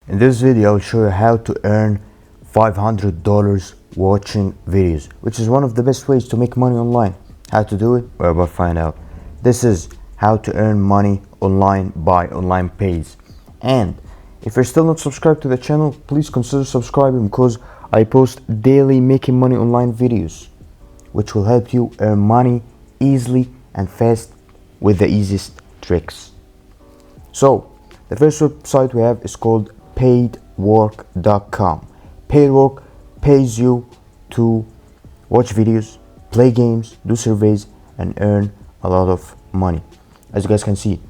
In this video, I'll show you how to earn $500 watching videos, which is one of the best ways to make money online. How to do it? We're about to find out. This is how to earn money online by online Payz. And if you're still not subscribed to the channel, please consider subscribing because I post daily making money online videos, which will help you earn money easily and fast with the easiest tricks. So the first website we have is called paidwork.com. Paidwork pays you to watch videos, play games, do surveys, and earn a lot of money. As you guys can see,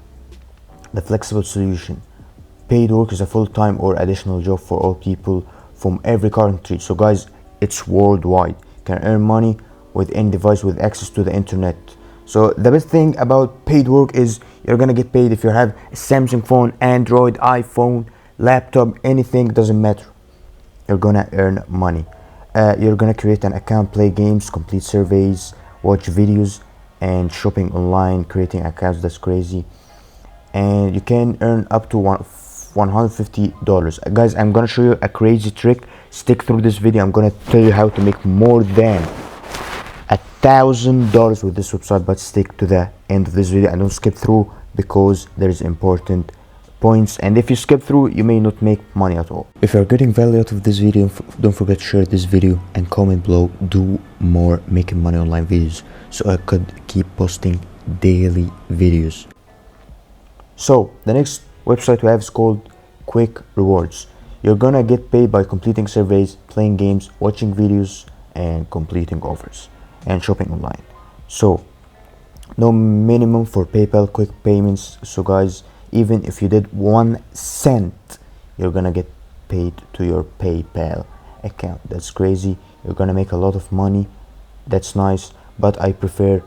the flexible solution. Paidwork is a full-time or additional job for all people from every country. So guys, it's worldwide. You can earn money with any device with access to the internet. So the best thing about Paidwork is you're gonna get paid if you have a Samsung phone, Android, iPhone, laptop, anything, doesn't matter. You're gonna earn money. You're gonna create an account, play games, complete surveys, watch videos, and shopping online, creating accounts. That's crazy. And you can earn up to $150. Guys, I'm gonna show you a crazy trick. Stick through this video. I'm gonna tell you how to make more than $1,000 with this website, but stick to the end of this video and don't skip through because there's important points, and if you skip through you may not make money at all. If you're getting value out of this video, don't forget to share this video and comment below. Do more making money online videos so I could keep posting daily videos. So the next website we have is called Quick Rewards. You're gonna get paid by completing surveys, playing games, watching videos, and completing offers and shopping online. So no minimum for PayPal quick payments. So guys, even if you did 1 cent, you're gonna get paid to your PayPal account. That's crazy. You're gonna make a lot of money. That's nice, but I prefer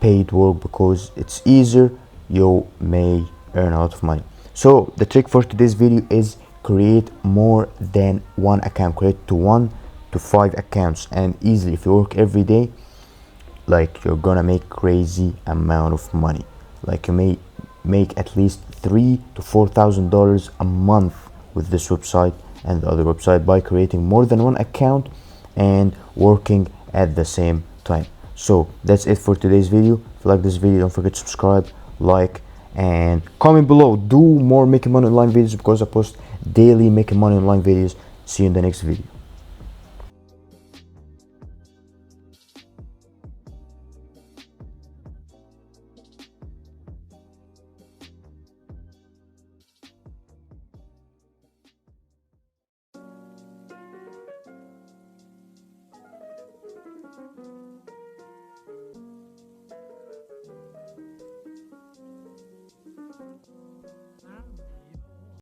Paidwork because it's easier. You may earn a lot of money. So the trick for today's video is create more than one account. Create 1 to 5 accounts, and easily, if you work every day, like, you're gonna make crazy amount of money. Like, you may make at least $3,000 to $4,000 a month with this website and the other website by creating more than one account and working at the same time. So that's it for today's video. If you like this video, don't forget to subscribe, like, and comment below. Do more making money online videos because I post daily making money online videos. See you in the next video.